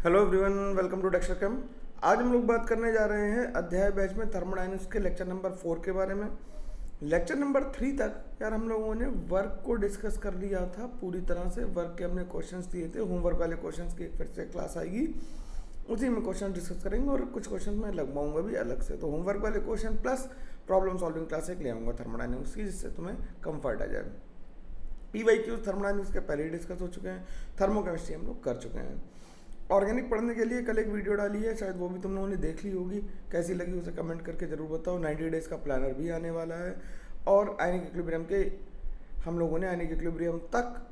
Hello everyone, welcome to Dexter Cam. आज हम लोग बात करने जा रहे हैं अध्याय बैच में थर्मोडायनेमिक्स के लेक्चर नंबर 4 के बारे में। लेक्चर नंबर 3 तक यार हम लोगों ने वर्क को डिस्कस कर लिया था पूरी तरह से। वर्क के हमने क्वेश्चंस दिए थे, होमवर्क वाले क्वेश्चंस की फिर से क्लास आएगी, उसी में क्वेश्चन डिस्कस करेंगे और कुछ क्वेश्चन मैं लगवाऊंगा भी अलग से। तो होमवर्क वाले question plus problem solving class एक ले आऊँगा थर्मोडायनेमिक्स की, जिससे तुम्हें कंफर्ट आ जाए। PYQ थर्मोडायनेमिक्स के पहले ही डिस्कस हो चुके हैं, थर्मोकेमिस्ट्री हम लोग कर चुके हैं। ऑर्गेनिक पढ़ने के लिए कल एक वीडियो डाली है, शायद वो भी तुम लोगों ने देख ली होगी। कैसी लगी उसे कमेंट करके ज़रूर बताओ। 90 डेज़ का प्लानर भी आने वाला है और आयनिक इक्विलिब्रियम के हम लोगों ने आयनिक इक्विलिब्रियम तक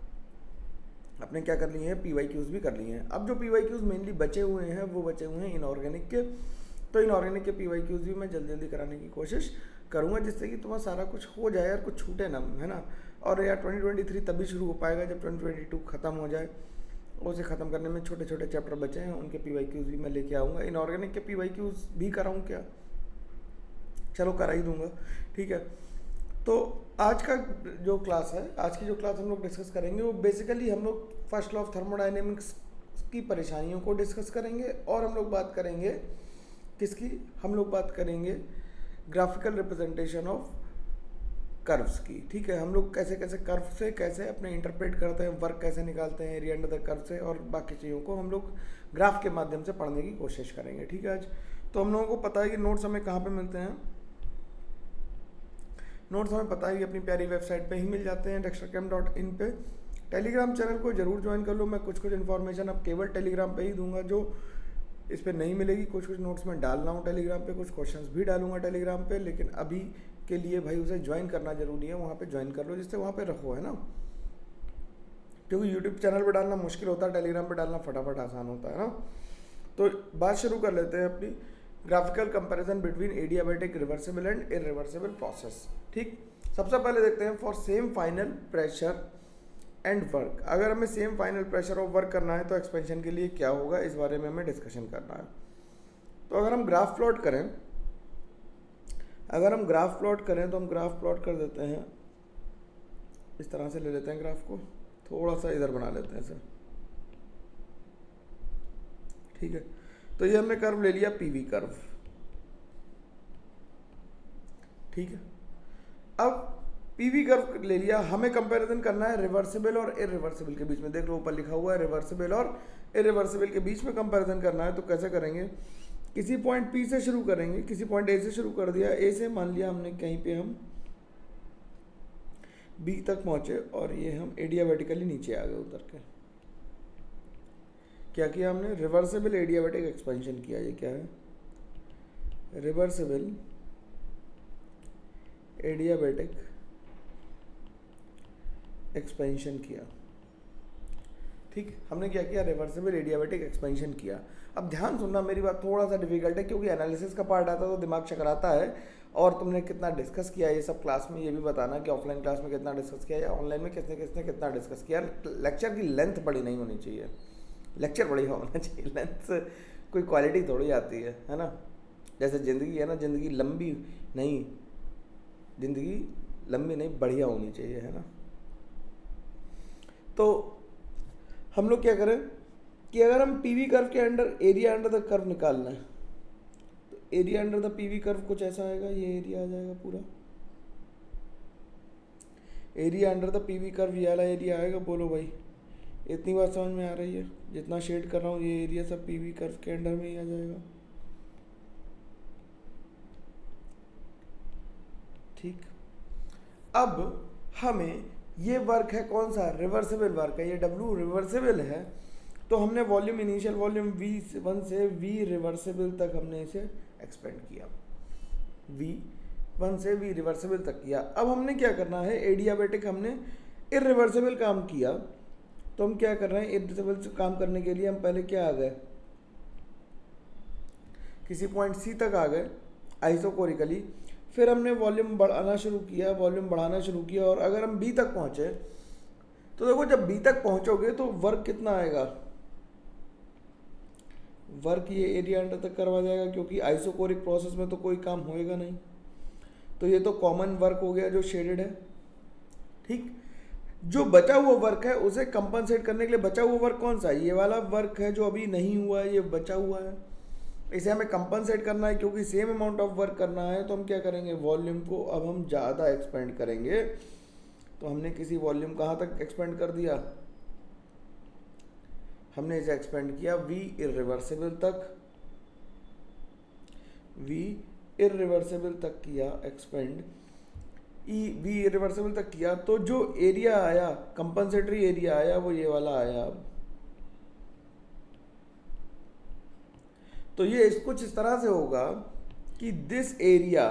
अपने क्या कर लिए हैं, PYQs भी कर लिए हैं। अब जो PYQs मेनली बचे हुए हैं वो बचे हुए हैं इनऑर्गेनिक के। तो इनऑर्गेनिक के PYQs भी मैं जल्दी जल्दी कराने की कोशिश करूँगा, जिससे कि तुम्हारा सारा कुछ हो जाए यार, कुछ छूटे ना, है ना। और यार 2023 तभी शुरू हो पाएगा जब 2022 ख़त्म हो जाए। उसे ख़त्म करने में छोटे छोटे चैप्टर बचे हैं, उनके PYQs भी मैं लेके आऊँगा। इनऑर्गेनिक के PYQs भी कराऊँ क्या? चलो करा ही दूँगा, ठीक है। तो आज का जो क्लास है, आज की जो क्लास हम लोग डिस्कस करेंगे वो बेसिकली हम लोग फर्स्ट लॉ ऑफ थर्मोडायनेमिक्स की परेशानियों को डिस्कस करेंगे। और हम लोग बात करेंगे किसकी? हम लोग बात करेंगे ग्राफिकल रिप्रेजेंटेशन ऑफ कर्व्स की, ठीक है। हम लोग कैसे कैसे कर्व से कैसे अपने इंटरप्रेट करते हैं, वर्क कैसे निकालते हैं एरिया अंडर द कर्व से, और बाकी चीज़ों को हम लोग ग्राफ के माध्यम से पढ़ने की कोशिश करेंगे, ठीक है। आज तो हम लोगों को पता है कि नोट्स हमें कहाँ पे मिलते हैं। नोट्स हमें पता है कि अपनी प्यारी वेबसाइट पे ही मिल जाते हैं, dextercam.in पे। टेलीग्राम चैनल को ज़रूर ज्वाइन कर लो। मैं कुछ कुछ इन्फॉर्मेशन अब केवल टेलीग्राम पे ही दूंगा, जो इस पर नहीं मिलेगी। कुछ कुछ नोट्स में डाल रहा हूँ टेलीग्राम पे, कुछ क्वेश्चंस भी डालूंगा टेलीग्राम पे, लेकिन अभी के लिए भाई उसे ज्वाइन करना जरूरी है। वहाँ पे ज्वाइन कर लो, जिससे वहाँ पे रखो, है ना। क्योंकि यूट्यूब चैनल पे डालना मुश्किल होता है, टेलीग्राम पे डालना फटाफट आसान होता है ना। तो बात शुरू कर लेते हैं अपनी। Graphical comparison between adiabatic reversible and irreversible process, ठीक। सबसे पहले देखते हैं for same final pressure and work. अगर हमें सेम फाइनल प्रेशर और वर्क करना है तो एक्सपेंशन के लिए क्या होगा, इस बारे में हमें डिस्कशन करना है। तो अगर हम ग्राफ प्लॉट करें तो हम ग्राफ प्लॉट कर देते हैं इस तरह से। ले लेते हैं ग्राफ को, थोड़ा सा इधर बना लेते हैं इसे, ठीक है। तो ये हमने कर्व ले लिया, PV कर्व, ठीक है। अब PV कर्व ले लिया, हमें कंपैरिजन करना है रिवर्सिबल और इरिवर्सिबल के बीच में। देख लो ऊपर लिखा हुआ है रिवर्सिबल और इरिवर्सिबल के बीच में कंपैरिजन करना है। तो कैसे करेंगे? किसी पॉइंट P से शुरू करेंगे, किसी पॉइंट A से शुरू कर दिया, A से मान लिया हमने कहीं पे हम B तक पहुंचे और ये हम एडियाबैटिकली नीचे आ गए उतर के। क्या किया हमने? रिवर्सिबल एडियाबैटिक एक्सपेंशन किया। ये क्या है? रिवर्सिबल एडियाबैटिक एक्सपेंशन किया, ठीक। हमने क्या किया? रिवर्सिबल एडियाबैटिक एक्सपेंशन किया। अब ध्यान सुनना, मेरी बात थोड़ा सा डिफिकल्ट है क्योंकि एनालिसिस का पार्ट आता है तो दिमाग चकराता है। और तुमने कितना डिस्कस किया ये सब क्लास में, ये भी बताना कि ऑफलाइन क्लास में कितना डिस्कस किया या ऑनलाइन में किसने किसने कितना डिस्कस किया। लेक्चर की लेंथ बड़ी नहीं होनी चाहिए, लेक्चर बढ़िया होना चाहिए। लेंथ से कोई क्वालिटी थोड़ी आती है ना। जैसे ज़िंदगी है ना, ज़िंदगी लंबी नहीं बढ़िया होनी चाहिए, है ना। तो हम लोग क्या करें कि अगर हम PV कर्व के under area under the curve निकालना है तो area under the PV curve कुछ ऐसा आएगा। ये एरिया आ जाएगा पूरा, area under the PV curve ये वाला एरिया आएगा। बोलो भाई, इतनी बात समझ में आ रही है? जितना शेड कर रहा हूँ ये एरिया सब PV कर्व के अंडर में ही आ जाएगा, ठीक। अब हमें ये वर्क है कौन सा? रिवर्सिबल वर्क है। ये W रिवर्सिबल है, तो हमने वॉल्यूम, इनिशियल वॉल्यूम V1 से V रिवर्सिबल तक हमने इसे एक्सपेंड किया, V1 से V रिवर्सिबल तक किया। अब हमने क्या करना है? एडियाबैटिक हमने इरिवर्सिबल काम किया, तो हम क्या कर रहे हैं? इरिवर्सिबल काम करने के लिए हम पहले क्या आ गए? किसी पॉइंट C तक आ गए आइसोकोरिकली। फिर हमने वॉल्यूम बढ़ाना शुरू किया, और अगर हम B तक पहुंचे तो देखो, जब B तक पहुंचोगे तो वर्क कितना आएगा? वर्क ये एरिया अंडर तक करवा जाएगा, क्योंकि आइसोकोरिक प्रोसेस में तो कोई काम होएगा नहीं। तो ये तो कॉमन वर्क हो गया जो शेडेड है, ठीक। जो बचा हुआ वर्क है उसे कंपनसेट करने के लिए, बचा हुआ वर्क कौन सा है, ये वाला वर्क है जो अभी नहीं हुआ है, ये बचा हुआ है, इसे हमें कंपनसेट करना है। क्योंकि सेम अमाउंट ऑफ वर्क करना है तो हम क्या करेंगे, वॉल्यूम को अब हम ज़्यादा एक्सपेंड करेंगे। तो हमने किसी वॉल्यूम कहाँ तक एक्सपेंड कर दिया, हमने इसे एक्सपेंड किया वी इरिवर्सिबल तक, वी इरिवर्सिबल तक किया एक्सपेंड, वी इरिवर्सिबल तक किया। तो जो एरिया आया, कंपनसेटरी एरिया आया, वो ये वाला आया। अब तो ये कुछ इस तरह से होगा कि this area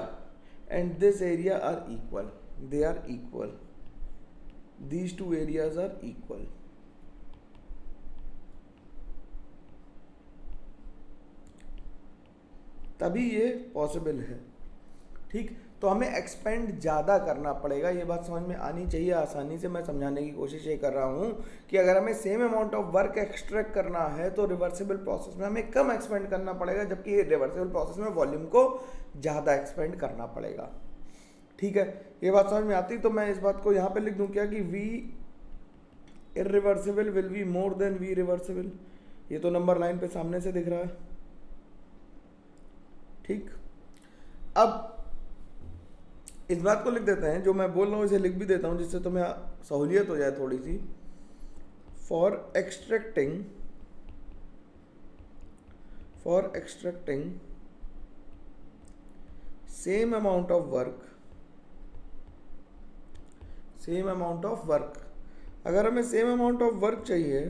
and this area are equal, they are equal, these two areas are equal. तभी ये पॉसिबल है। ठीक, तो हमें एक्सपेंड ज़्यादा करना पड़ेगा, ये बात समझ में आनी चाहिए। आसानी से मैं समझाने की कोशिश ये कर रहा हूँ कि अगर हमें same amount of work extract करना है तो रिवर्सिबल प्रोसेस में हमें कम एक्सपेंड करना पड़ेगा, जबकि रिवर्सिबल प्रोसेस में वॉल्यूम को ज़्यादा एक्सपेंड करना पड़ेगा। ठीक है, ये बात समझ में आती। तो मैं इस बात को यहाँ पे लिख दूँ क्या कि V irreversible will be more than V reversible, ये तो नंबर लाइन पे सामने से दिख रहा है। ठीक, अब इस बात को लिख देते हैं, जो मैं बोल रहा हूँ इसे लिख भी देता हूँ जिससे तुम्हें सहूलियत हो जाए थोड़ी सी। For extracting same amount of work, अगर हमें सेम अमाउंट ऑफ वर्क चाहिए,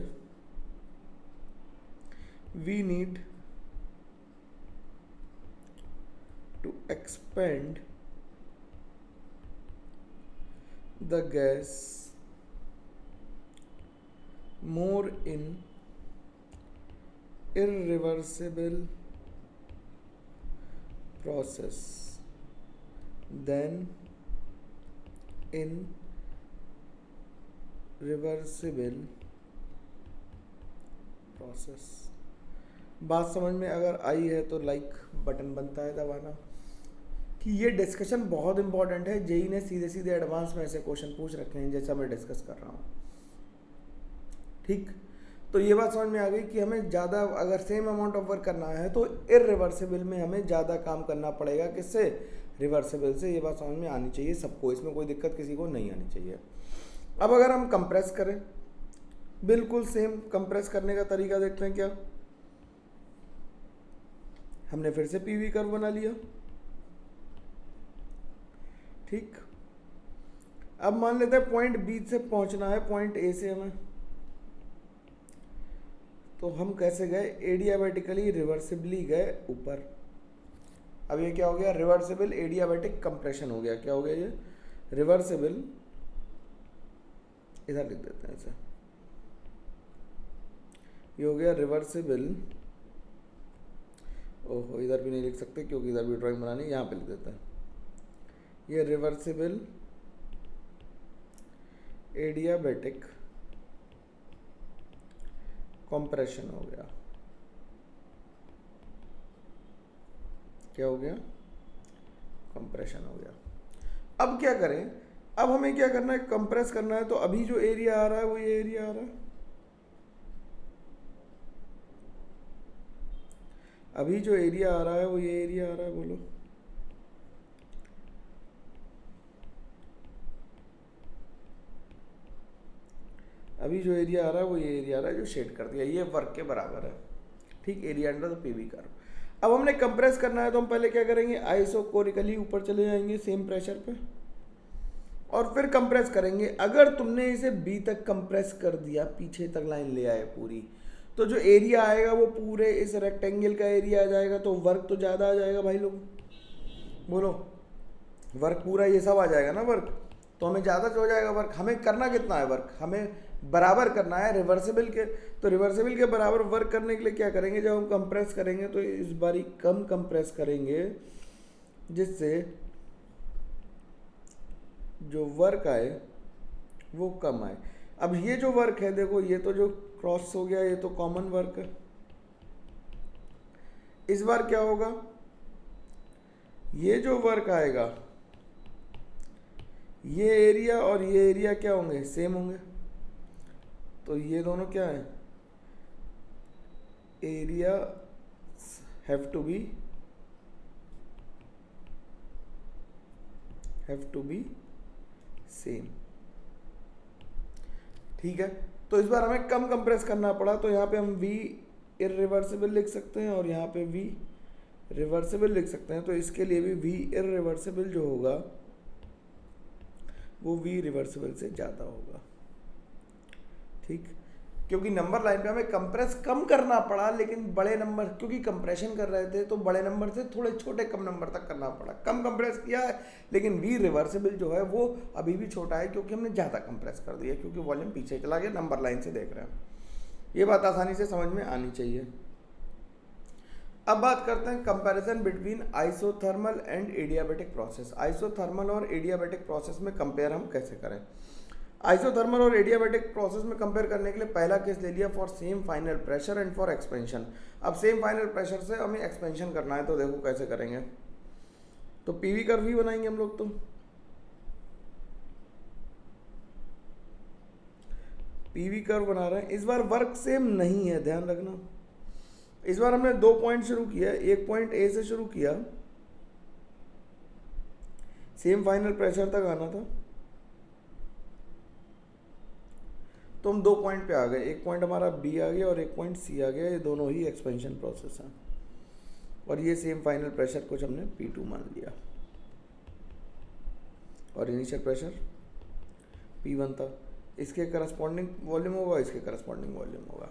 we need to expend the gas more in irreversible process than in reversible process। बात समझ में अगर आई है तो लाइक बटन बनता है दबाना। कि ये डिस्कशन बहुत इंपॉर्टेंट है, जेई ने सीधे सीधे एडवांस में ऐसे क्वेश्चन पूछ रखे हैं जैसा मैं डिस्कस कर रहा हूँ। ठीक, तो ये बात समझ में आ गई कि हमें ज़्यादा, अगर सेम अमाउंट ऑफ वर्क करना है तो इरिवर्सिबल में हमें ज़्यादा काम करना पड़ेगा, किससे, रिवर्सिबल से। ये बात समझ में आनी चाहिए सबको, इसमें कोई दिक्कत किसी को नहीं आनी चाहिए। अब अगर हम कंप्रेस करें, बिल्कुल सेम कंप्रेस करने का तरीका देखते हैं क्या। हमने फिर से पीवी कर्व बना लिया। ठीक, अब मान लेते हैं पॉइंट बी से पहुंचना है पॉइंट ए से हमें, तो हम कैसे गए, एडियाबैटिकली रिवर्सिबली गए ऊपर। अब ये क्या हो गया, रिवर्सिबल एडियाबैटिक कंप्रेशन हो गया। क्या हो गया ये, रिवर्सिबल, इधर लिख देते हैं ऐसे, ये हो गया रिवर्सिबल, ओहो इधर भी नहीं लिख सकते क्योंकि इधर भी ड्राइंग बनानी, यहाँ पे लिख देते हैं, ये रिवर्सिबल एडियाबैटिक कंप्रेशन हो गया। क्या हो गया, कंप्रेशन हो गया। अब क्या करें, अब हमें क्या करना है, कंप्रेस करना है। तो अभी जो एरिया आ रहा है वो ये एरिया आ रहा है, अभी जो एरिया आ रहा है वो ये एरिया आ रहा है। बोलो, अभी जो एरिया आ रहा है वो ये एरिया आ रहा है जो शेड कर दिया, ये वर्क के बराबर है। ठीक, area under the PV curve. अब हमने कंप्रेस करना है तो हम पहले क्या करेंगे, आइसोकोरिकली ऊपर चले जाएंगे सेम प्रेशर पे और फिर कंप्रेस करेंगे। अगर तुमने इसे बी तक कंप्रेस कर दिया, पीछे तक लाइन ले आए पूरी, तो जो एरिया आएगा वो पूरे इस रेक्टेंगल का एरिया आ जाएगा। तो वर्क तो ज़्यादा आ जाएगा भाई लोग, बोलो, वर्क पूरा ये सब आ जाएगा ना वर्क, तो हमें ज़्यादा हो जाएगा वर्क। हमें करना कितना है वर्क, हमें बराबर करना है रिवर्सिबल के। तो रिवर्सिबल के बराबर वर्क करने के लिए क्या करेंगे, जब हम कंप्रेस करेंगे तो इस बारी कम कंप्रेस करेंगे जिससे जो वर्क आए वो कम आए। अब ये जो वर्क है देखो, ये तो जो क्रॉस हो गया ये तो कॉमन वर्क है। इस बार क्या होगा, ये जो वर्क आएगा ये एरिया और ये एरिया क्या होंगे, सेम होंगे, तो ये दोनों क्या है, area have to be same. ठीक है, तो इस बार हमें कम कंप्रेस करना पड़ा, तो यहाँ पे हम v इरिवर्सिबल लिख सकते हैं और यहाँ पे v रिवर्सिबल लिख सकते हैं। तो इसके लिए भी v इरिवर्सिबल जो होगा वो v रिवर्सिबल से ज़्यादा होगा। ठीक, क्योंकि नंबर लाइन पे हमें कंप्रेस कम करना पड़ा, लेकिन बड़े नंबर क्योंकि कंप्रेशन कर रहे थे तो बड़े नंबर से थोड़े छोटे कम नंबर तक करना पड़ा। कम कंप्रेस किया है, लेकिन v रिवर्सिबल जो है वो अभी भी छोटा है क्योंकि हमने ज़्यादा कंप्रेस कर दिया, क्योंकि वॉल्यूम पीछे चला गया, नंबर लाइन से देख रहे हैं। ये बात आसानी से समझ में आनी चाहिए। अब बात करते हैं comparison between isothermal and adiabatic process. Isothermal और एडियाबैटिक प्रोसेस में कंपेयर हम कैसे करें। आइसोथर्मल और एडियाबैटिक प्रोसेस में कंपेयर करने के लिए पहला केस ले लिया for same final pressure and for expansion. अब सेम फाइनल प्रेशर से हमें एक्सपेंशन करना है, तो देखो कैसे करेंगे। तो पीवी कर्व ही बनाएंगे हम लोग। तो पीवी कर्व बना रहे हैं, इस बार वर्क सेम नहीं है, ध्यान रखना। इस बार हमने 2 पॉइंट शुरू किया, एक पॉइंट ए से शुरू किया, सेम फाइनल प्रेशर तक आना था, तो हम 2 पॉइंट पे आ गए। एक पॉइंट हमारा बी आ गया और एक पॉइंट सी आ गया, ये दोनों ही एक्सपेंशन प्रोसेस हैं। और ये सेम फाइनल प्रेशर कुछ हमने P2 मान लिया और इनिशियल प्रेशर P1 था। इसके करस्पॉन्डिंग वॉल्यूम होगा, इसके करस्पॉन्डिंग वॉल्यूम होगा।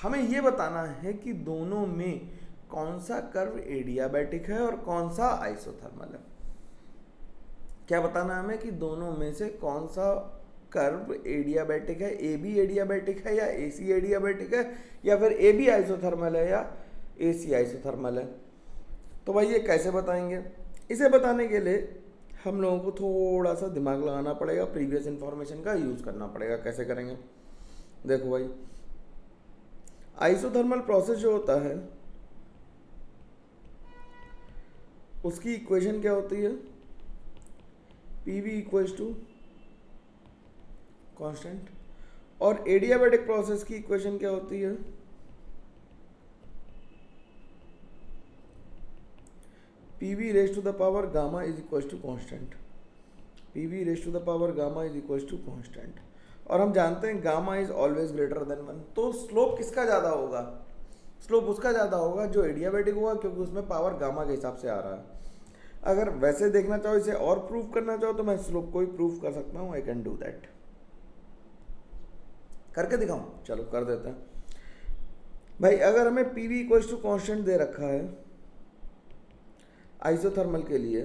हमें ये बताना है कि दोनों में कौन सा कर्व एडियाबैटिक है और कौन सा आइसोथर्मल है। क्या बताना है हमें कि दोनों में से कौन सा कर्व एडियाबैटिक है, ए बी एडियाबैटिक है या ए सी एडियाबैटिक है, या फिर ए बी आइसोथर्मल है या ए सी आइसोथर्मल है। तो भाई ये कैसे बताएंगे। इसे बताने के लिए हम लोगों को थोड़ा सा दिमाग लगाना पड़ेगा, प्रीवियस इंफॉर्मेशन का यूज़ करना पड़ेगा। कैसे करेंगे, देखो भाई, आइसोथर्मल प्रोसेस जो होता है उसकी इक्वेशन क्या होती है, पीवी इक्वल्स टू कांस्टेंट, और एडियाबैटिक प्रोसेस की इक्वेशन क्या होती है, PV raise to the power gamma is equals to constant. PV raise to the power gamma is equals to constant, और हम जानते हैं gamma is always greater than 1। तो स्लोप किसका ज़्यादा होगा, स्लोप उसका ज़्यादा होगा जो एडियाबैटिक होगा, क्योंकि उसमें पावर गामा के हिसाब से आ रहा है। अगर वैसे देखना चाहो, इसे और प्रूव करना चाहो, तो मैं स्लोप को ही प्रूव कर सकता हूँ। आई कैन डू दैट, करके दिखाऊं, चलो कर देते हैं भाई। अगर हमें पीवी इक्वल्स टू कांस्टेंट दे रखा है आइसोथर्मल के लिए,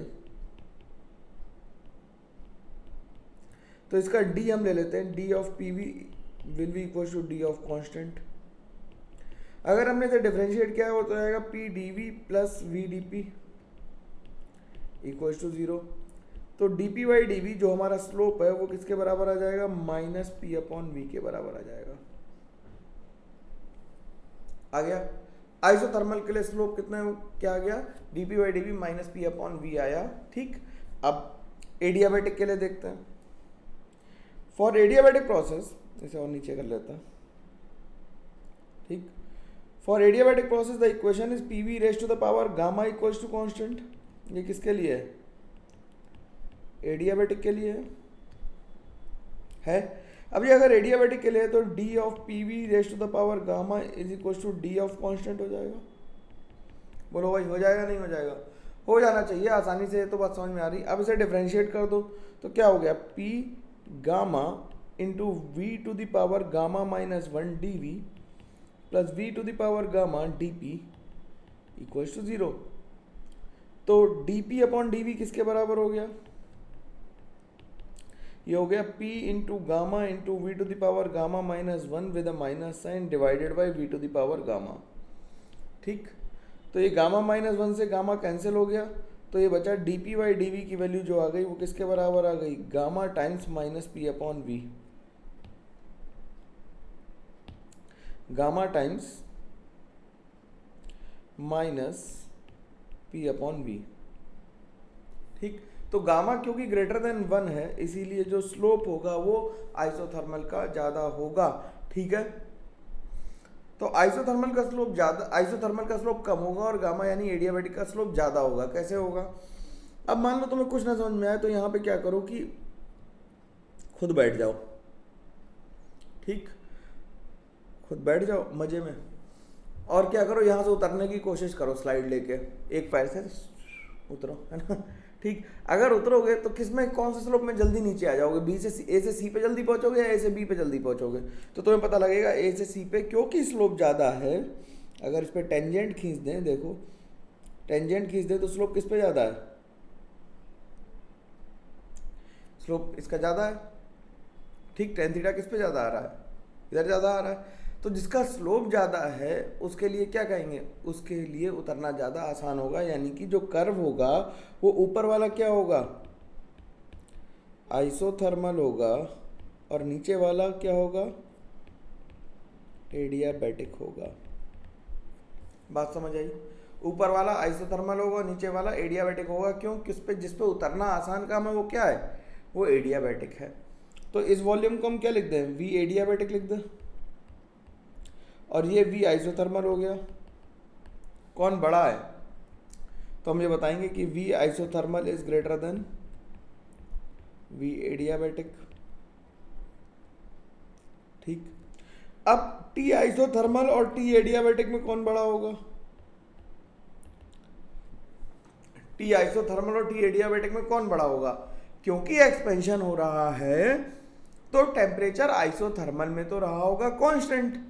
तो इसका डी हम ले लेते हैं, D of PV will be equals to D of constant. अगर हमने इसे डिफरेंशिएट किया हो तो आएगा P D V plus V D P equals to 0। तो D P by D V जो हमारा स्लोप है वो किसके बराबर आ जाएगा, माइनस पी अपॉन वी के बराबर आ जाएगा। आ गया। आइसोथर्मल के लिए स्लोप कितना है, क्या आ गया, D P by D V minus P upon V आया। ठीक, अब एडियाबैटिक के लिए देखते हैं। फॉर एडियाबैटिक प्रोसेस, इसे और नीचे कर लेता है। ठीक, for adiabatic process the equation is P V raise to the power gamma equals to constant. ये किसके लिए है, एडियाबैटिक के लिए है। अभी अगर एडियाबैटिक के लिए है तो D of P V raise to the power gamma is equals to D of constant हो जाएगा। बोलो भाई, हो जाएगा नहीं हो जाएगा, हो जाना चाहिए आसानी से, तो बात समझ में आ रही। अब इसे डिफरेंशिएट कर दो तो क्या हो गया, P gamma into V to the power gamma minus 1 D V plus V to the power gamma D P equals to 0। तो D P upon D V किसके बराबर हो गया, ये हो गया P into gamma into V to the power gamma minus 1 with a minus sign divided by V to the power gamma. ठीक, तो ये गामा माइनस 1 से गामा कैंसिल हो गया, तो ये बचा D P by D V की वैल्यू जो आ गई वो किसके बराबर आ गई, gamma times minus P upon V. Gamma times minus P upon V. ठीक, तो गामा क्योंकि ग्रेटर देन 1 है, इसीलिए जो स्लोप होगा वो आइसोथर्मल का ज़्यादा होगा। ठीक है, तो आइसोथर्मल का स्लोप कम होगा और गामा यानी एडियाबैटिक का स्लोप ज़्यादा होगा। कैसे होगा? अब मान लो तुम्हें कुछ ना समझ में आए तो यहाँ पे क्या करो कि खुद बैठ जाओ। ठीक, खुद बैठ जाओ मज़े में, और क्या करो, यहाँ से उतरने की कोशिश करो, स्लाइड लेके एक पैर से उतरो, है ना। ठीक, अगर उतरोगे तो किस में, कौन से स्लोप में जल्दी नीचे आ जाओगे? बी से ए से सी पे जल्दी पहुँचोगे या ए से बी पे जल्दी पहुँचोगे? तो तुम्हें पता लगेगा ए से सी पे, क्योंकि स्लोप ज़्यादा है। अगर इस पर टेंजेंट खींच दें, देखो टेंजेंट खींच दें तो स्लोप किस पे ज़्यादा है? स्लोप इसका ज़्यादा है। ठीक, टेन थीटा किस पे ज़्यादा आ रहा है? इधर ज़्यादा आ रहा है। तो जिसका स्लोप ज़्यादा है उसके लिए क्या कहेंगे? उसके लिए उतरना ज़्यादा आसान होगा, यानी कि जो कर्व होगा वो ऊपर वाला क्या होगा? आइसोथर्मल होगा, और नीचे वाला क्या होगा? एडियाबैटिक होगा। बात समझ आई? ऊपर वाला आइसोथर्मल होगा, नीचे वाला एडियाबैटिक होगा। क्यों? जिस पे उतरना आसान काम है वो क्या है? वो एडियाबैटिक है। तो इस वॉल्यूम को हम क्या लिख दें? वी एडियाबैटिक लिख दें, और ये वी आइसोथर्मल हो गया। कौन बड़ा है? तो हम ये बताएंगे कि V isothermal is greater than V adiabatic. ठीक, अब टी आइसोथर्मल और टी एडियाबैटिक में कौन बड़ा होगा? टी आइसोथर्मल और टी एडियाबैटिक में कौन बड़ा होगा? क्योंकि एक्सपेंशन हो रहा है तो टेम्परेचर आइसोथर्मल में तो रहा होगा कांस्टेंट।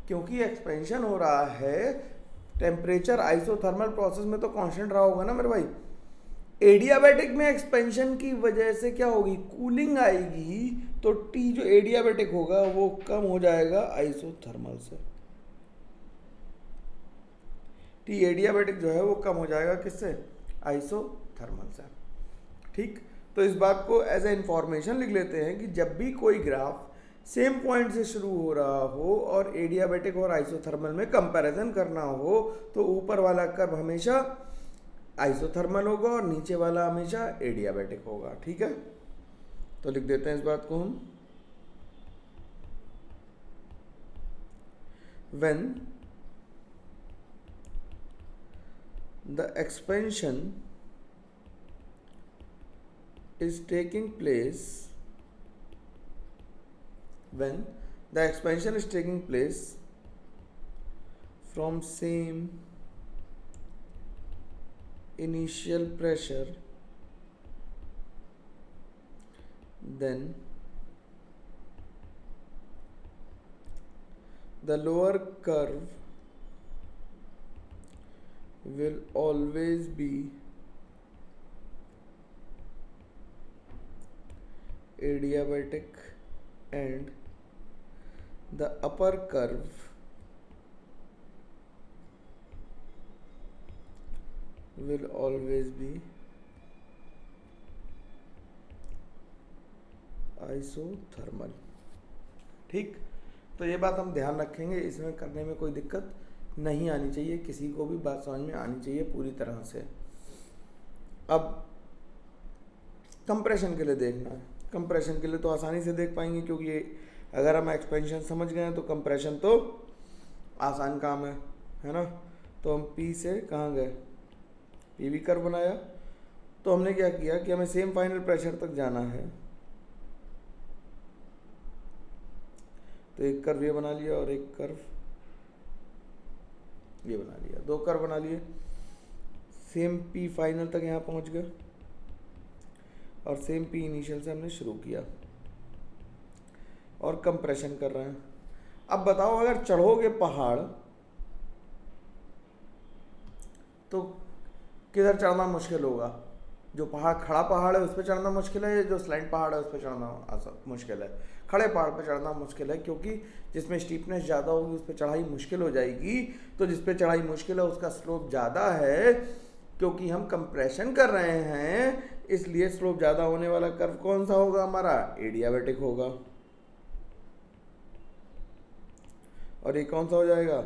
क्योंकि एक्सपेंशन हो रहा है, टेम्परेचर आइसोथर्मल प्रोसेस में तो कांस्टेंट रहा होगा ना मेरे भाई। एडियाबैटिक में एक्सपेंशन की वजह से क्या होगी? कूलिंग आएगी, तो टी जो एडियाबैटिक होगा वो कम हो जाएगा आइसोथर्मल से। टी एडियाबैटिक जो है वो कम हो जाएगा किससे? आइसोथर्मल से। ठीक, तो इस बात को एज ए इंफॉर्मेशन लिख लेते हैं कि जब भी कोई ग्राफ सेम पॉइंट से शुरू हो रहा हो और एडियाबैटिक और आइसोथर्मल में कंपैरिजन करना हो तो ऊपर वाला कर्व हमेशा आइसोथर्मल होगा और नीचे वाला हमेशा एडियाबैटिक होगा। ठीक है, तो लिख देते हैं इस बात को हम। When the expansion is taking place, when the expansion is taking place from same initial pressure, then the lower curve will always be adiabatic and the upper curve will always be isothermal. ठीक, तो ये बात हम ध्यान रखेंगे, इसमें करने में कोई दिक्कत नहीं आनी चाहिए, किसी को भी बात समझ में आनी चाहिए पूरी तरह से। अब कंप्रेशन के लिए देखना है। कंप्रेशन के लिए तो आसानी से देख पाएंगे, क्योंकि अगर हम एक्सपेंशन समझ गए हैं तो कंप्रेशन तो आसान काम है ना। तो हम पी से कहाँ गए? पीवी कर्व बनाया, तो हमने क्या किया कि हमें सेम फाइनल प्रेशर तक जाना है, तो एक कर्व ये बना लिया और एक कर्व ये बना लिया, दो कर्व बना लिए। सेम पी फाइनल तक यहाँ पहुँच गए और सेम पी इनिशियल से हमने शुरू किया और कंप्रेशन कर रहे हैं। अब बताओ, अगर चढ़ोगे पहाड़ तो किधर चढ़ना मुश्किल होगा? जो पहाड़ खड़ा पहाड़ है उस पर चढ़ना मुश्किल है, जो स्लैंट पहाड़ है उस पर चढ़ना मुश्किल है? खड़े पहाड़ पर चढ़ना मुश्किल है, क्योंकि जिसमें स्टीपनेस ज़्यादा होगी उस पर चढ़ाई मुश्किल हो जाएगी। तो जिस पे चढ़ाई मुश्किल है उसका स्लोप ज़्यादा है, क्योंकि हम कंप्रेशन कर रहे हैं, इसलिए स्लोप ज़्यादा होने वाला कर्व कौन सा होगा? हमारा एडियाबैटिक होगा। और ये कौन सा हो जाएगा?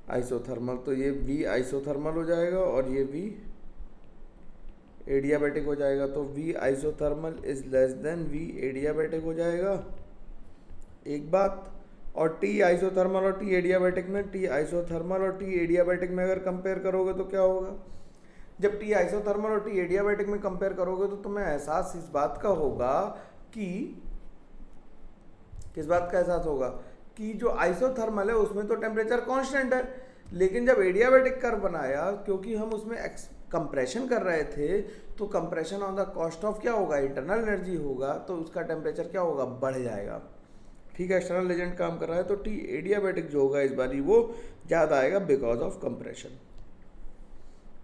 आइसोथर्मल, तो ये V आइसोथर्मल हो जाएगा और ये V एडियाबैटिक हो जाएगा। तो V isothermal is less than V adiabatic हो जाएगा, एक बात। और T आइसोथर्मल और T एडियाबैटिक में, T आइसोथर्मल और T एडियाबैटिक में अगर कंपेयर करोगे तो क्या होगा? जब T आइसोथर्मल और T एडियाबैटिक में कंपेयर करोगे तो तुम्हें एहसास इस बात का होगा कि, किस बात का एहसास होगा? कि जो आइसोथर्मल है उसमें तो टेम्परेचर कांस्टेंट है, लेकिन जब एडियाबैटिक कर्व बनाया, क्योंकि हम उसमें कंप्रेशन कर रहे थे, तो compression on the cost of क्या होगा? इंटरनल एनर्जी होगा, तो उसका टेम्परेचर क्या होगा? बढ़ जाएगा। ठीक है, एक्सटर्नल एजेंट काम कर रहा है, तो टी एडियाबैटिक जो होगा इस बारी वो ज़्यादा आएगा बिकॉज ऑफ कंप्रेशन।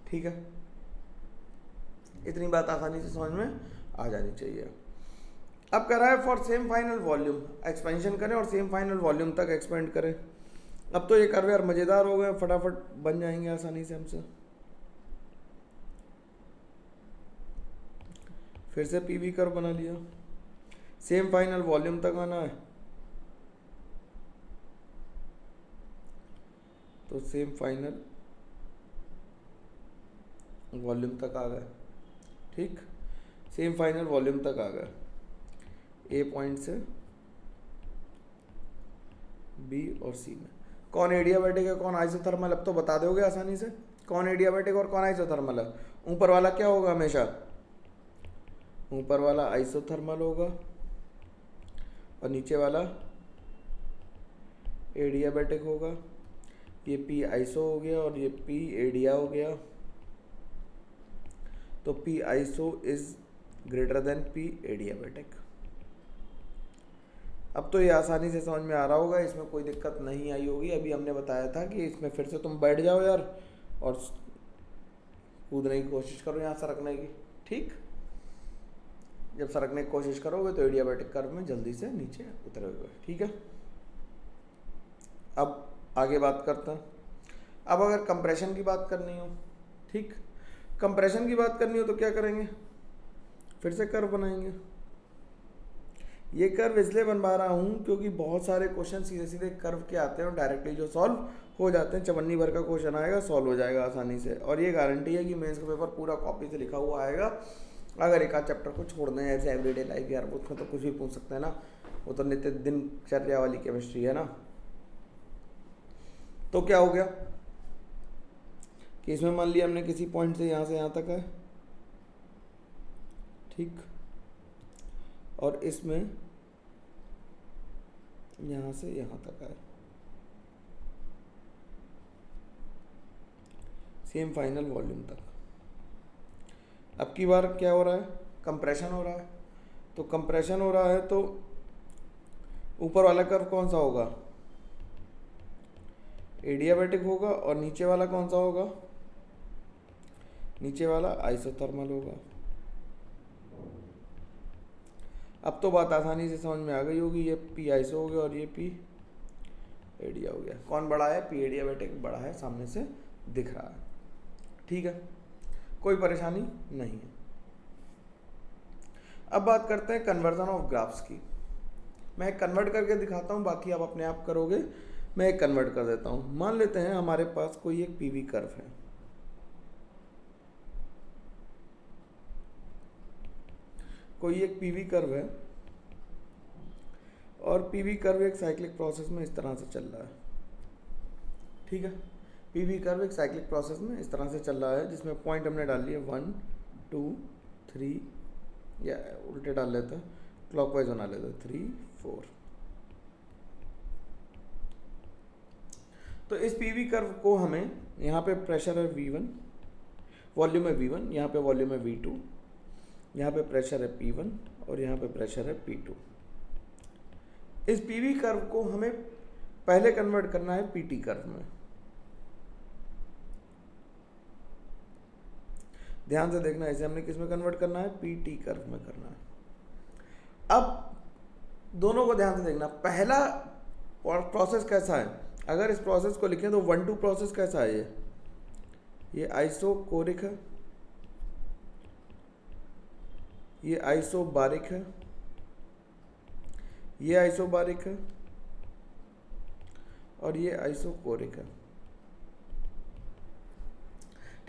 ठीक है, इतनी बात आसानी से समझ में आ जानी चाहिए। अब कर रहा है for same final volume, expansion करें और सेम फाइनल वॉल्यूम तक एक्सपेंड करें। अब तो ये कर्व यार मज़ेदार हो गए, फटाफट बन जाएंगे आसानी से हमसे। फिर से पीवी कर्व बना लिया, सेम फाइनल वॉल्यूम तक आना है, तो सेम फाइनल वॉल्यूम तक आ गए। ठीक, सेम फाइनल वॉल्यूम तक आ गए, ए पॉइंट से बी और सी में। कौन एडियाबैटिक है, कौन आइसोथर्मल? अब तो बता दोगे आसानी से कौन एडियाबैटिक और कौन आइसोथर्मल है। ऊपर वाला क्या होगा? हमेशा ऊपर वाला आइसोथर्मल होगा और नीचे वाला एडियाबैटिक होगा। ये पी आइसो हो गया और ये पी एडिया हो गया, तो P iso is greater then P adiabatic. अब तो ये आसानी से समझ में आ रहा होगा, इसमें कोई दिक्कत नहीं आई होगी। अभी हमने बताया था कि इसमें फिर से तुम बैठ जाओ यार और कूदने की कोशिश करो यहाँ सरकने की। ठीक, जब सरकने की कोशिश करोगे तो एडियाबैटिक कर्व में जल्दी से नीचे उतरोगे। ठीक है, अब आगे बात करते हैं। अब अगर कंप्रेशन की बात करनी हो, ठीक, कंप्रेशन की बात करनी हो तो क्या करेंगे? फिर से कर्व बनाएंगे। ये कर्व इसलिए बनवा रहा हूँ क्योंकि बहुत सारे क्वेश्चन सीधे सीधे कर्व के आते हैं और डायरेक्टली जो सॉल्व हो जाते हैं। चवन्नी भर का क्वेश्चन आएगा, सॉल्व हो जाएगा आसानी से, और ये गारंटी है कि मेंस का पेपर पूरा कॉपी से लिखा हुआ आएगा। अगर एक आध चैप्टर को छोड़ना है ऐसे एवरीडे लाइफ यार, उसमें तो कुछ भी पूछ सकते हैं ना, वो तो नित्य दिनचर्या वाली केमिस्ट्री है ना। तो क्या हो गया कि इसमें मान लिया हमने किसी पॉइंट से यहाँ तक है, ठीक, और इसमें यहाँ से यहाँ तक है, सेम फाइनल वॉल्यूम तक। अब की बार क्या हो रहा है? कंप्रेशन हो रहा है। तो कंप्रेशन हो रहा है तो ऊपर वाला कर्व कौन सा होगा? एडियाबैटिक होगा, और नीचे वाला कौन सा होगा? नीचे वाला आइसोथर्मल होगा। अब तो बात आसानी से समझ में आ गई होगी, ये पी आइसो हो गया और ये पी एडिया हो गया। कौन बड़ा है? पी एडियाबैटिक बड़ा है, सामने से दिख रहा है। ठीक है, कोई परेशानी नहीं है। अब बात करते हैं कन्वर्जन ऑफ ग्राफ्स की। मैं कन्वर्ट करके दिखाता हूँ, बाकी आप अपने आप करोगे। मैं एक कन्वर्ट कर देता हूँ। मान लेते हैं हमारे पास कोई एक पीवी कर्व है, कोई एक पीवी कर्व है, और पीवी कर्व एक साइक्लिक प्रोसेस में इस तरह से चल रहा है। ठीक है, पीवी कर्व एक साइक्लिक प्रोसेस में इस तरह से चल रहा है, जिसमें पॉइंट हमने डाल लिए 1 2 3, या उल्टे डाल लेते हैं, क्लॉकवाइज बना लेते हैं 3 4। तो इस पीवी कर्व को हमें, यहाँ पे प्रेशर है V1, वॉल्यूम है V1, यहाँ पे वॉल्यूम है V2, यहाँ पे प्रेशर है P1 और यहाँ पे प्रेशर है P2। इस पीवी कर्व को हमें पहले कन्वर्ट करना है पीटी कर्व में। ध्यान से देखना, इसे हमने किस में कन्वर्ट करना है? पीटी कर्व में करना है। अब दोनों को ध्यान से देखना, पहला प्रोसेस कैसा है? अगर इस प्रोसेस को लिखें तो 1-2 प्रोसेस कैसा है? ये आइसोकोरिक है, ये आइसोबारिक है, ये आइसोबारिक है, और ये आइसोकोरिक है।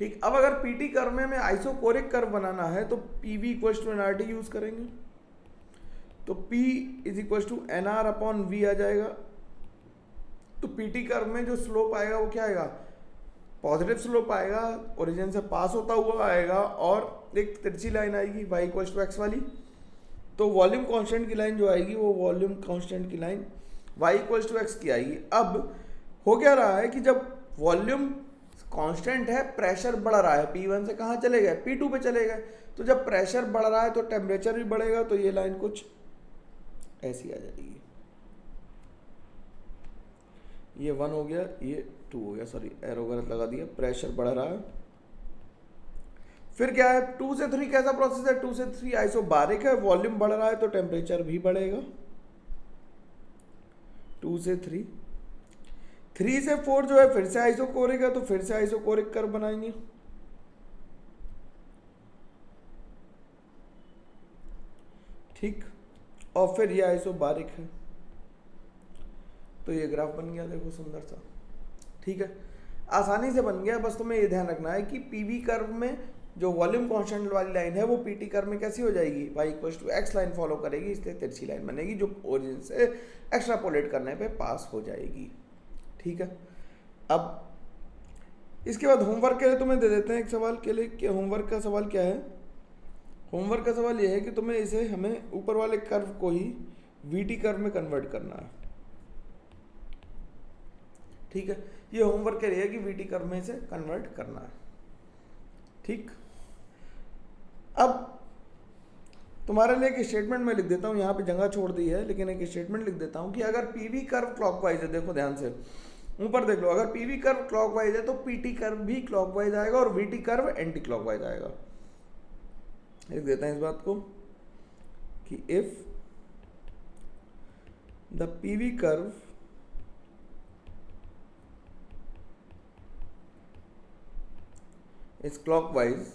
ठीक, अब अगर पीटी कर्व में हमें आइसोकोरिक कर्व बनाना है तो P V equal to N R T use करेंगे, तो P is equal to N R upon V आ जाएगा। तो पीटी कर्व में जो स्लोप आएगा वो क्या आएगा, पॉजिटिव स्लोप आएगा, ओरिजिन से पास होता हुआ आएगा, और एक तिरछी लाइन आएगी y इक्वल टू एक्स वाली। तो वॉल्यूम कांस्टेंट की लाइन जो आएगी वो वॉल्यूम कांस्टेंट की line y equal to X की आएगी। अब हो क्या रहा है कि जब वॉल्यूम कांस्टेंट है, प्रेशर बढ़ रहा है, P1 से कहाँ चले गए, P2 पे चले गए। तो जब प्रेशर बढ़ रहा है तो टेम्परेचर भी बढ़ेगा, तो ये लाइन कुछ ऐसी आ जाएगी। ये 1 हो गया, ये 2 हो गया, सॉरी एरो गलत लगा दिया, प्रेशर बढ़ रहा है। फिर क्या है, 2 से 3 कैसा प्रोसेस है, 2 से 3 आइसोबारिक है, वॉल्यूम बढ़ रहा है तो टेम्परेचर भी बढ़ेगा। 2 से 3, 3 से 4 जो है फिर से आइसोकोरिक है, तो फिर से आइसोकोरिक कर्व बनाएंगे। ठीक, और फिर ये आइसोबारिक है, तो ये ग्राफ बन गया, देखो सुंदर सा। ठीक है, आसानी से बन गया। बस तुम्हें ये ध्यान रखना है कि पीवी कर्व में जो वॉल्यूम कांस्टेंट वाली लाइन है वो पीटी कर्व में कैसी हो जाएगी, y equal to X line follow करेगी, इसलिए तिरछी लाइन बनेगी जो ओरिजिन से एक्स्ट्रापोलेट करने पे पास हो जाएगी। ठीक है, अब इसके बाद होमवर्क के लिए तुम्हें दे देते हैं एक सवाल के लिए कि होमवर्क का सवाल क्या है। होमवर्क का सवाल ये है कि तुम्हें इसे हमें ऊपर वाले कर्व को ही वीटी कर्व में कन्वर्ट करना है। ठीक है, ये होमवर्क के लिए है कि वीटी कर्व में इसे कन्वर्ट करना है। ठीक, अब तुम्हारे लिए एक स्टेटमेंट मैं लिख देता हूँ, यहाँ पे जगह छोड़ दी है, लेकिन एक स्टेटमेंट लिख देता हूँ कि अगर पीवी कर्व क्लॉकवाइज है, देखो ध्यान से ऊपर देख लो, अगर पीवी कर्व क्लॉकवाइज है तो पीटी कर्व भी क्लॉकवाइज आएगा और वीटी कर्व एंटी क्लॉकवाइज आएगा। लिख देते हैं इस बात को कि if the PV curve is clockwise,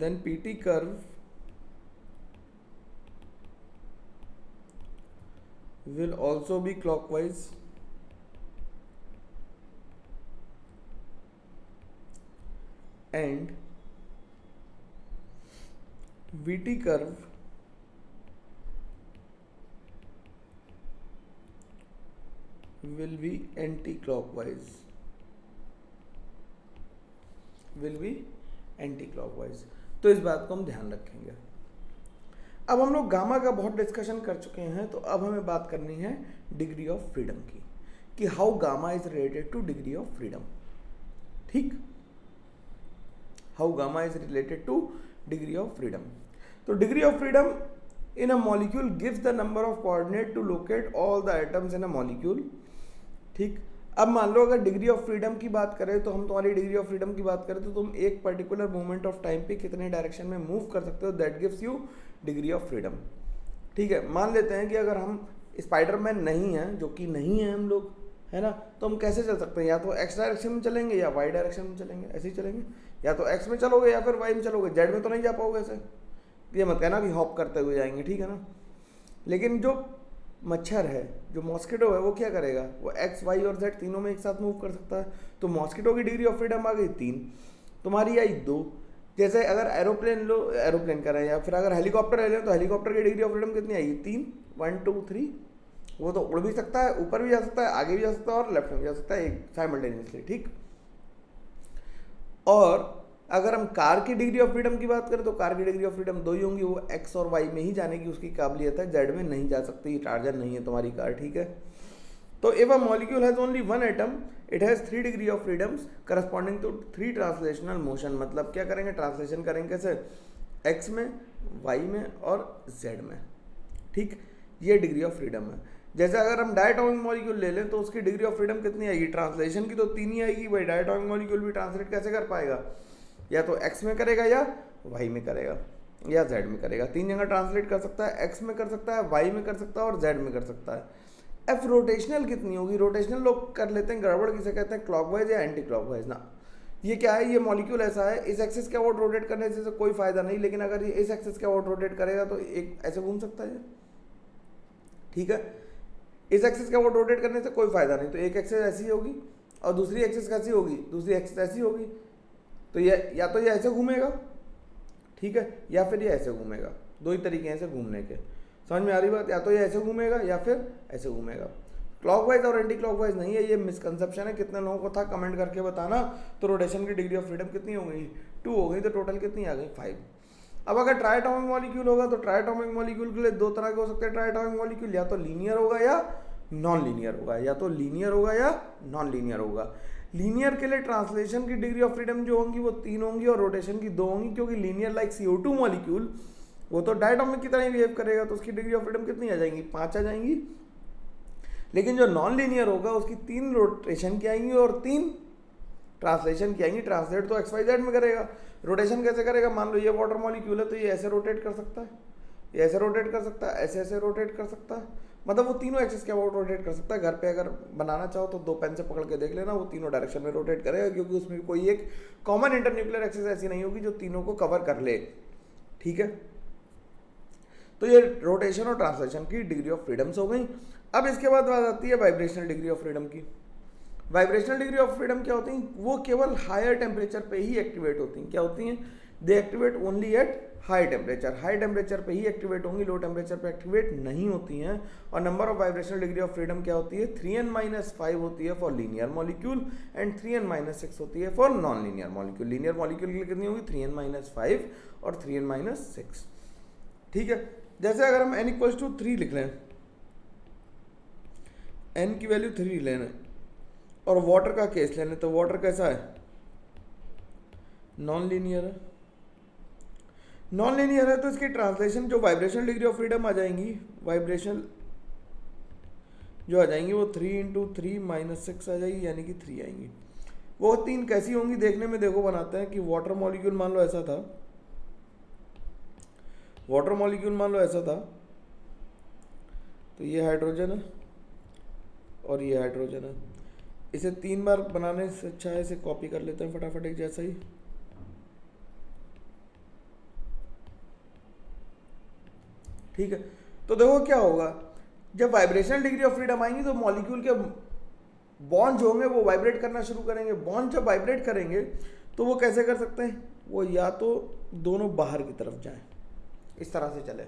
then PT curve will also be clockwise and VT curve will be anti-clockwise, will be anti clockwise. तो इस बात को हम ध्यान रखेंगे। अब हम लोग गामा का बहुत डिस्कशन कर चुके हैं, तो अब हमें बात करनी है डिग्री ऑफ फ्रीडम की, कि how gamma is related to degree of freedom. ठीक, how gamma is related to degree of freedom. तो degree of freedom in a molecule gives the number of coordinate to locate all the atoms in a molecule. ठीक, अब मान लो अगर degree of freedom की बात करें, तो हम तुम्हारी डिग्री ऑफ फ्रीडम की बात करें तो तुम एक पर्टिकुलर मोमेंट ऑफ टाइम पे कितने डायरेक्शन में मूव कर सकते हो, that gives you degree of freedom. ठीक है, मान लेते हैं कि अगर हम स्पाइडरमैन नहीं हैं, जो कि नहीं है हम लोग, है ना, तो हम कैसे चल सकते हैं, या तो एक्स डायरेक्शन में चलेंगे या वाई डायरेक्शन में चलेंगे, ऐसे ही चलेंगे, या तो एक्स में चलोगे या फिर वाई में चलोगे, जेड में तो नहीं जा पाओगे ऐसे। ये मत कहना कि हॉप करते हुए जाएंगे, ठीक है ना। लेकिन जो मच्छर है, जो मॉस्किटो है, वो क्या करेगा, वो एक्स वाई और जेड तीनों में एक साथ मूव कर सकता है। तो मॉस्किटो की डिग्री ऑफ फ्रीडम आ गई 3, तुम्हारी आई 2। जैसे अगर एरोप्लेन लो, एरोप्लेन करें, या फिर अगर हेलीकॉप्टर ले लें तो हेलीकॉप्टर की डिग्री ऑफ फ्रीडम कितनी आएगी, 3, 1 2 3। वो तो उड़ भी सकता है, ऊपर भी जा सकता है, आगे भी जा सकता है और लेफ्ट में भी जा सकता है, एक साइमल्टेनियसली। ठीक, और अगर हम कार की डिग्री ऑफ फ्रीडम की बात करें तो कार की डिग्री ऑफ फ्रीडम 2 ही होंगी, वो एक्स और वाई में ही जाने की उसकी काबिलियत है, जेड में नहीं जा सकती, टार्जन नहीं है तुम्हारी कार। ठीक है, तो if a molecule has only 1 atom it has 3 degree of freedoms corresponding to 3 translational motion. मतलब क्या करेंगे, ट्रांसलेशन करेंगे कैसे, एक्स में, वाई में और जेड में। ठीक, ये डिग्री ऑफ फ्रीडम है। जैसे अगर हम डायटोमिक मॉलिक्यूल ले लें तो उसकी डिग्री ऑफ फ्रीडम कितनी आएगी, ट्रांसलेशन की तो 3 ही आएगी भाई। डायटोमिक मॉलिक्यूल भी ट्रांसलेट कैसे कर पाएगा, या तो एक्स में करेगा या वाई में करेगा या जेड में करेगा। 3 जगह ट्रांसलेट कर सकता है, एक्स में कर सकता है, वाई में कर सकता है और जेड में कर सकता है। एफ रोटेशनल कितनी होगी, रोटेशनल लोग कर लेते हैं गड़बड़, किसे कहते हैं, क्लॉकवाइज या एंटी क्लॉकवाइज ना। ये क्या है, ये मॉलिक्यूल ऐसा है, इस एक्सिस के अबाउट रोटेट करने से कोई फायदा नहीं, लेकिन अगर ये इस एक्सिस के अबाउट रोटेट करेगा तो एक ऐसे घूम सकता है। ठीक है, इस एक्सिस के अबाउट रोटेट करने से कोई फायदा नहीं, तो एक एक्सिस ऐसी होगी और दूसरी एक्सिस कैसी होगी, दूसरी एक्सिस ऐसी होगी, तो ये या तो ये ऐसे घूमेगा, ठीक है, या फिर ये ऐसे घूमेगा। दो ही तरीके हैं ऐसे घूमने के, समझ में आ रही बात, या तो ये ऐसे घूमेगा या फिर ऐसे घूमेगा। क्लॉकवाइज और एंटी क्लॉकवाइज नहीं है, ये मिसकंसेप्शन है। कितने लोगों को था कमेंट करके बताना। तो रोटेशन की डिग्री ऑफ फ्रीडम कितनी हो गई, 2 हो गई, तो टोटल कितनी आ गई, 5। अब अगर ट्राइएटॉमिक मॉलिक्यूल होगा तो ट्राइएटॉमिक मॉलिक्यूल के लिए दो तरह के हो सकते हैं ट्राइएटॉमिक मॉलिक्यूल, या तो लीनियर होगा या नॉन लीनियर होगा, या तो लीनियर होगा या नॉन लीनियर होगा। लीनियर के लिए ट्रांसलेशन की डिग्री ऑफ फ्रीडम जो होंगी वो 3 होंगी और रोटेशन की 2 होंगी, क्योंकि लीनियर लाइक CO2 मॉलिक्यूल वो तो डायटोमिक की तरह ही बिहेव करेगा, तो उसकी डिग्री ऑफ फ्रीडम कितनी आ जाएंगी, 5 आ जाएंगी। लेकिन जो नॉन लीनियर होगा उसकी 3 रोटेशन की आएंगी और 3 ट्रांसलेशन की आएंगी। ट्रांसलेट तो XYZ में करेगा, रोटेशन कैसे करेगा, मान लो ये वाटर मॉलिक्यूल है तो ये ऐसे रोटेट कर सकता है, ये ऐसे रोटेट कर सकता है, ऐसे ऐसे रोटेट कर सकता है, मतलब वो तीनों एक्सिस के अबाउट रोटेट कर सकता है। घर पे अगर बनाना चाहो तो 2 पेन से पकड़ के देख लेना, वो तीनों डायरेक्शन में रोटेट करेगा, क्योंकि उसमें कोई एक कॉमन इंटरन्यूक्लियर एक्सिस ऐसी नहीं होगी जो तीनों को कवर कर ले, ठीक है। तो ये रोटेशन और ट्रांसलेशन की डिग्री ऑफ फ्रीडम्स हो गई। अब इसके बाद बात आती है वाइब्रेशनल डिग्री ऑफ फ्रीडम की। वाइब्रेशनल डिग्री ऑफ फ्रीडम क्या होती हैं, वो केवल हायर टेम्परेचर पे ही एक्टिवेट होती हैं। क्या होती हैं, they activate only at high temperature, high temperature पे ही एक्टिवेट होंगी, लो टेम्परेचर पे एक्टिवेट नहीं होती हैं। और number of vibrational degree of freedom क्या होती है, 3n-5 होती है for linear molecule and 3n-6 होती है for non linear molecule. Linear molecule के लिए कितनी होगी, 3n-5 और 3n-6, ठीक है। जैसे अगर हम n=3 लिख लें, n की वैल्यू 3 लेना और वाटर का केस लेने, तो वाटर कैसा है, नॉन लीनियर है। नॉन लीनियर है तो इसकी ट्रांसलेशन जो वाइब्रेशनल डिग्री ऑफ फ्रीडम आ जाएंगी, वाइब्रेशनल जो आ जाएंगी वो 3 × 3 - 6 आ जाएगी, यानी कि 3 आएंगी। वो 3 कैसी होंगी देखने में, देखो बनाते हैं कि वाटर मॉलिक्यूल मान लो ऐसा था, वाटर मॉलिक्यूल मान लो ऐसा था, तो ये हाइड्रोजन है और ये हाइड्रोजन है। इसे 3 बार बनाने से अच्छा है इसे कॉपी कर लेते हैं फटाफट एक जैसा ही। ठीक है, तो देखो क्या होगा, जब वाइब्रेशनल डिग्री ऑफ फ्रीडम आएंगी तो मॉलिक्यूल के बॉन्ड जो होंगे वो वाइब्रेट करना शुरू करेंगे। बॉन्ड जब वाइब्रेट करेंगे तो वो कैसे कर सकते हैं, वो या तो दोनों बाहर की तरफ जाएं, इस तरह से चले,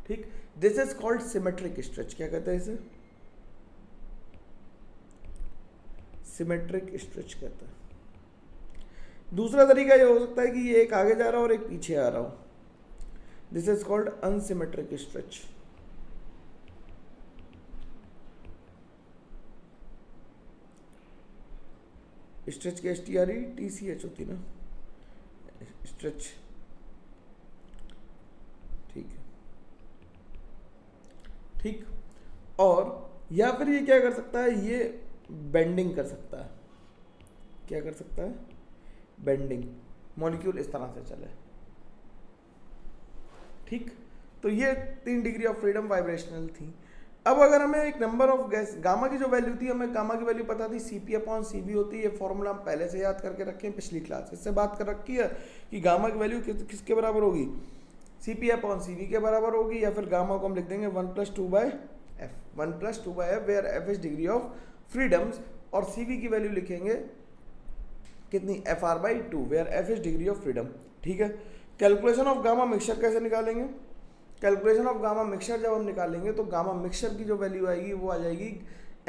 ठीक। This is called symmetric stretch. क्या कहते हैं इसे, सिमेट्रिक स्ट्रेच कहते हैं। दूसरा तरीका ये हो सकता है कि ये एक आगे जा रहा हो और एक पीछे आ रहा हो, this is called unsymmetric stretch. Stretch की STRETCH होती ना, स्ट्रेच, ठीक है, ठीक। और या फिर ये क्या कर सकता है, ये बेंडिंग कर सकता है। क्या कर सकता है, बेंडिंग, मॉलिक्यूल इस तरह से चले, ठीक। तो ये 3 डिग्री ऑफ फ्रीडम वाइब्रेशनल थी। अब अगर हमें एक नंबर ऑफ गैस गामा की जो वैल्यू थी, हमें गामा की वैल्यू पता थी Cp/Cv होती है। ये फॉर्मूला हम पहले से याद करके रखे हैं, पिछली क्लास इससे बात कर रखी है कि गामा की वैल्यू किसके बराबर होगी, Cp/Cv के बराबर होगी, या फिर गामा को हम लिख देंगे 1 + 2/f, 1 + 2/f, where f is degree of freedoms, और Cv की वैल्यू लिखेंगे कितनी, Fr/2, where f is degree of freedom, ठीक है। कैलकुलेशन ऑफ गामा मिक्सचर कैसे निकालेंगे, कैलकुलेशन ऑफ गामा मिक्सचर जब हम निकालेंगे तो गामा मिक्सचर की जो वैल्यू आएगी वो आ जाएगी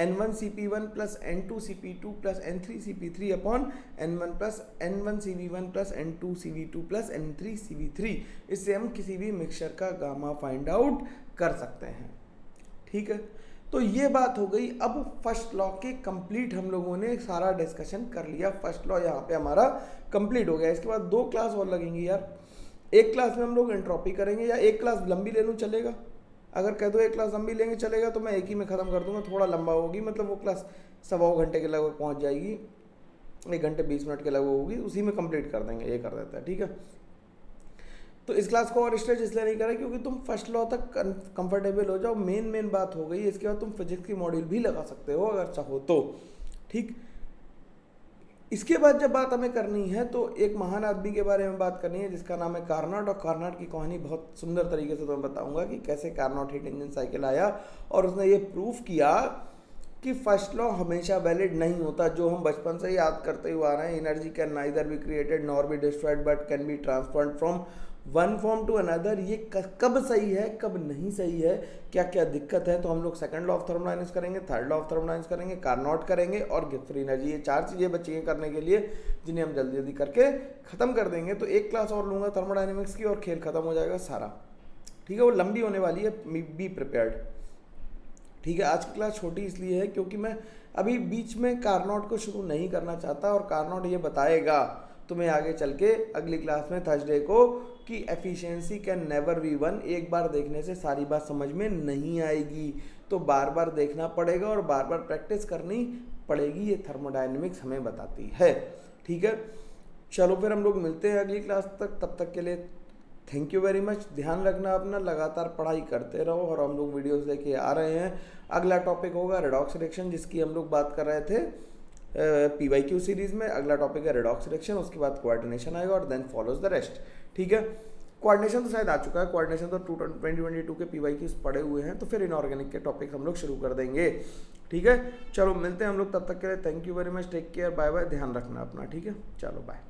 N1Cp1 + N2Cp2 + N3Cp3 upon N1 + N1Cv1 + N2Cv2 + N3Cv3। इससे हम किसी भी मिक्सचर का गामा फाइंड आउट कर सकते हैं, ठीक है। तो ये बात हो गई। अब फर्स्ट लॉ के कंप्लीट हम लोगों ने सारा डिस्कशन कर लिया, फर्स्ट लॉ यहाँ पे हमारा कंप्लीट हो गया। इसके बाद 2 क्लास और लगेंगी यार, एक क्लास में हम लोग एंट्रोपी करेंगे, या एक क्लास लंबी ले लूँ चलेगा, अगर कह दो एक क्लास लंबी लेंगे चलेगा तो मैं एक ही में ख़त्म कर दूंगा, थोड़ा लंबा होगी, मतलब वो क्लास 1.25 घंटे के लगभग पहुँच जाएगी, 1 घंटे 20 मिनट के लगभग होगी, उसी में कंप्लीट कर देंगे, ये कर देता है, ठीक है। तो इस क्लास को और स्ट्रेच इसलिए नहीं करें क्योंकि तुम फर्स्ट लॉ तक कंफर्टेबल हो जाओ, मेन बात हो गई। इसके बाद तुम फिजिक्स की मॉड्यूल भी लगा सकते हो अगर चाहो तो, ठीक। इसके बाद जब बात हमें करनी है तो एक महान आदमी के बारे में बात करनी है जिसका नाम है कार्नोट, और कार्नोट की कहानी बहुत सुंदर तरीके से तुम्हें बताऊंगा कि कैसे कार्नोट हीट इंजन साइकिल आया और उसने ये प्रूफ किया कि फर्स्ट लॉ हमेशा वैलिड नहीं होता, जो हम बचपन से याद करते हुए आ रहे हैं, energy can neither be created nor be destroyed but can be transferred from one form to another. ये कब सही है कब नहीं सही है, क्या क्या दिक्कत है, तो हम लोग सेकंड लॉ ऑफ थर्मोडायनेमिक्स करेंगे, थर्ड लॉ ऑफ थर्मोडायनेमिक्स करेंगे, कार्नोट करेंगे और गिब्स फ्री एनर्जी। ये 4 चीज़ें बची हैं करने के लिए, जिन्हें हम जल्दी जल्दी करके ख़त्म कर देंगे। तो एक क्लास और लूँगा थर्मोडायनेमिक्स की और खेल ख़त्म हो जाएगा सारा, ठीक है। वो लंबी होने वाली है, बी प्रिपेयर्ड, ठीक है। आज की क्लास छोटी इसलिए है क्योंकि मैं अभी बीच में कार्नोट को शुरू नहीं करना चाहता, और कार्नोट ये बताएगा तुम्हें आगे चल के अगली क्लास में थर्सडे को कि efficiency can never be one. एक बार देखने से सारी बात समझ में नहीं आएगी, तो बार बार देखना पड़ेगा और बार बार प्रैक्टिस करनी पड़ेगी, ये थर्मोडायनेमिक्स हमें बताती है, ठीक है। चलो फिर हम लोग मिलते हैं अगली क्लास तक, तब तक के लिए थैंक यू वेरी मच। ध्यान रखना अपना, लगातार पढ़ाई करते रहो, और हम लोग वीडियोस लेके आ रहे हैं। अगला टॉपिक होगा रेडॉक्स रिएक्शन, जिसकी हम लोग बात कर रहे थे PYQ सीरीज में। अगला टॉपिक है रेडॉक्स रिएक्शन, उसके बाद कोऑर्डिनेशन आएगा और देन फॉलोज द रेस्ट, ठीक है। कोऑर्डिनेशन तो शायद आ चुका है, कोऑर्डिनेशन तो 2022 के PYQs पड़े हुए हैं, तो फिर इनऑर्गेनिक के टॉपिक हम लोग शुरू कर देंगे, ठीक है। चलो मिलते हैं हम लोग, तब तक के लिए thank you very much, take care, bye bye, ध्यान रखना अपना, ठीक है। चलो बाय।